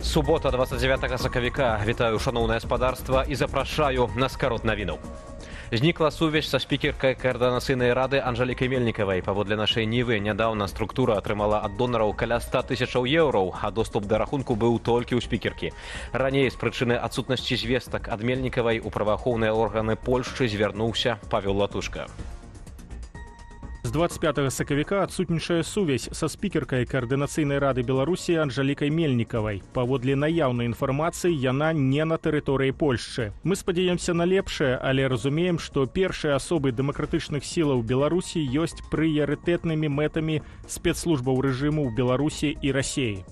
Субота 29 сакавіка. Вітаю шаноўнае спадарства і запрашаю на скарот навінаў. Знікла сувязь са спікеркай каардынацыйнай рады Анжалікай Мельнікавай. Паводле нашай нівы, нядаўна структура атрымала ад донараў каля 100 тысячаў еўраў, а доступ да рахунку быў толькі ў спікеркі. Раней з прычыны адсутнасці звестак ад Мельнікавай у праваахоўныя органы Польшчы звярнуўся Павел Латушка. З 25 сакавіка адсутнічае сувязь са спікеркай каардынацыйнай рады Беларусі Анжалікай Мельнікавай. Паводле наяўнай інфармацыі, яна не на тэрыторыі Польшчы. Мы спадзяёмся на лепшае, але разумеем, што першыя асобы дэмакратычных сілаў Беларусі ёсць прыярытэтнымі мэтамі спецслужбаў рэжыму ў Беларусі і Расіі.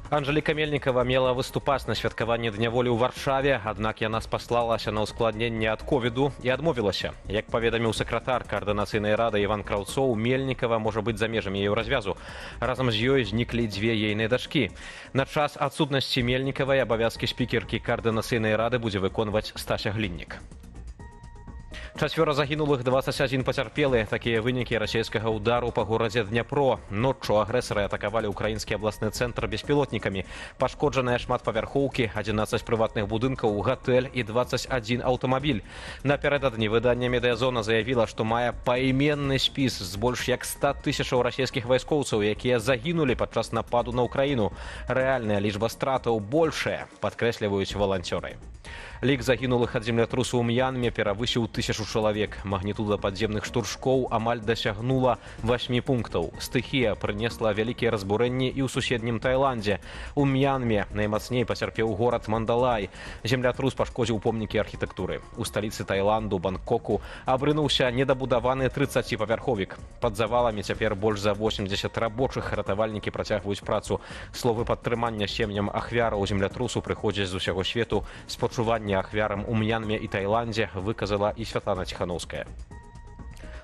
Анжаліка Мельнікава мела выступаць на святкаванні Дня волі ў Варшаве, аднак яна спаслалася на ўскладненне ад ковіду і адмовілася. Як паведаміў сакратар каардынацыйнай рады Іван Краўцоў, Мельнікава можа быць за межамі еўразвязу. Разам з ёй зніклі дзве ейныя дачкі. На час адсутнасці Мельнікавай абавязкі спікеркі каардынацыйнай рады будзе выконваць Стася Гліннік. 4 загінулых, 21 пацярпелы. Такія вынікі расійскага ўдару па горадзе Дняпро. Ноччу агрэсары атакавалі ўкраінскі абласны цэнтр беспілотнікамі. Пашкоджаныя шматпавярхоўкі, 11 прыватных будынкаў, гатэль і 21 аўтамабіль. Напярэдадні выданне «Медыазона» заявіла, што мае паіменны спіс з больш як 100 тысячаў расійскіх вайскоўцаў, якія загінулі падчас нападу на Ўкраіну. Рэальная лічба стратаў большая, падкрэсліваюць валанцёры. Лік загінулых ад землятрусу ў М'янме перавысіў 1000 чалавек. Магнітуда падземных штуршкоў амаль дасягнула 8 пунктаў. Стыхія прынесла вялікія разбурэнні і ў суседнім Таіландзе. У М'янме наймацней пацярпеў горад Мандалай. Землятрус пашкодзіў помнікі архітэктуры. У сталіцы Таіланду, Бангкоку, абрынуўся недабудаваны 30-павярховік. Пад заваламі цяпер больш за 80 рабочых. Ратавальнікі працягваюць працу. Словы падтрымання сем'ям ахвяраў землятрусу прыходзяць з усяго свету. Спачуванне ахвярам у М'янме і Таіландзе выказала і Святлана Ціханаўская.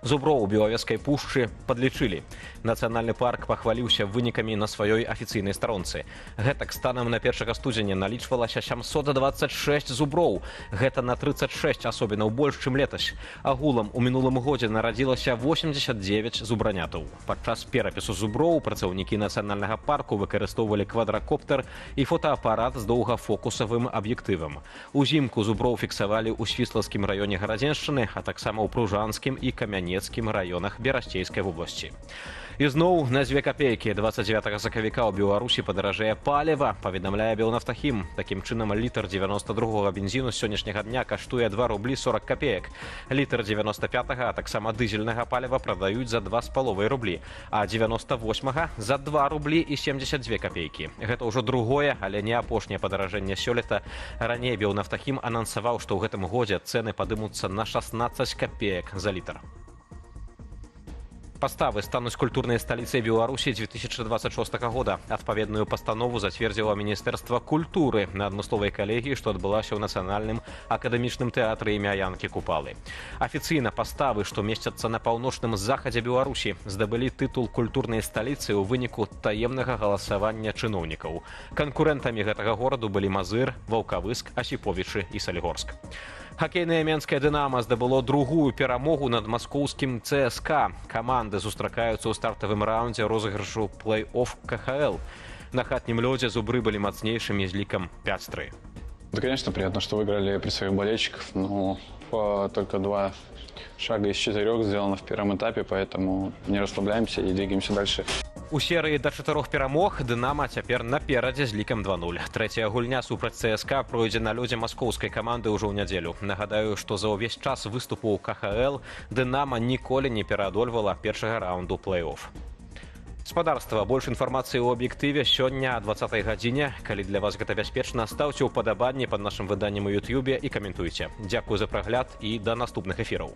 Зуброў у Белавежскай пушчы падлічылі. Нацыянальны парк пахваліўся вынікамі на сваёй афіцыйнай старонцы. Гэтак станам на 1 студзеня налічвалася 726 зуброў. Гэта на 36 асобінаў больш, чым летась. Агулам у мінулым годзе нарадзілася 89 зубранятаў. Падчас перапісу зуброў працаўнікі нацыянальнага парку выкарыстоўвалі квадракоптер і фотоапарат з доўгафокусавым аб'ектывам. Узімку зуброў фіксавалі ў Свіслацкім раёне Гарадзеншчыны, а таксама ў Пружанскім і Камянецкім раёнах Берасцейскай вобласці. І зноў на 2 капейкі. 29 сакавіка ў Беларусі падаражэе паліва, паведамляе Белнафтахім. Такім чынам, літр 92-го бензіну з сённяшняга дня каштуе 2 рублі 40 копеек. Літр 95-га, а таксама дызельнага паліва прадаюць за 2,5 рублі, а 98-га за 2 рублі і 72 копейкі. Гэта ўжо другое, але не апошняе падаражэнне сёлета. Раней Белнафтахім анансаваў, што ў гэтым годзе цэны падымуцца на 16 копеек за літр. Паставы стануць культурнай сталіцай Беларусі 2026 года. Адпаведную пастанову зацвердзіла Міністэрства культуры на адмысловай калегіі, што адбылася ў Нацыянальным акадэмічным тэатры імя Янкі Купалы. Афіцыйна паставы, што месцяцца на паўночным захадзе Беларусі, здабылі тытул культурнай сталіцы ў выніку таемнага галасавання чыноўнікаў. Канкурэнтамі гэтага гораду былі Мазыр, Ваўкавыск, Асіповічы і Салігорск. Хакейнае менскае «Дынама» здабыло другую перамогу над маскоўскім ЦСКА. Каманды сустракаюцца ў стартавым раўндзе розыгрышу плэй-офф КХЛ. На хатнім лёдзе зубры былі мацнейшымі з лікам 5-3. Да, конечно, приятно, что выиграли при своих болельщиков, но только 2 шага из 4 сделано в первом этапе, поэтому не расслабляемся и двигаемся дальше. У серыі да 4 перамог «Дынама» цяпер наперадзе з лікам 2-0. Трэцяя гульня супраць ЦСКА пройдзе на лёдзе маскоўскай каманды ўжо ў нядзелю. Нагадаю, што за ўвесь час выступу ў КХЛ «Дынама» ніколі не пераадольвала першага раунду плэй-офф. Спадарства, больш інфармацыі ў аб'ектыве сёння о 20 гадзіне. Калі для вас гэта бяспечна, стаўце ўпадабанні пад нашым выданнем у Ютубе і каментуйце. Дзякую за прагляд і да наступных эфіраў.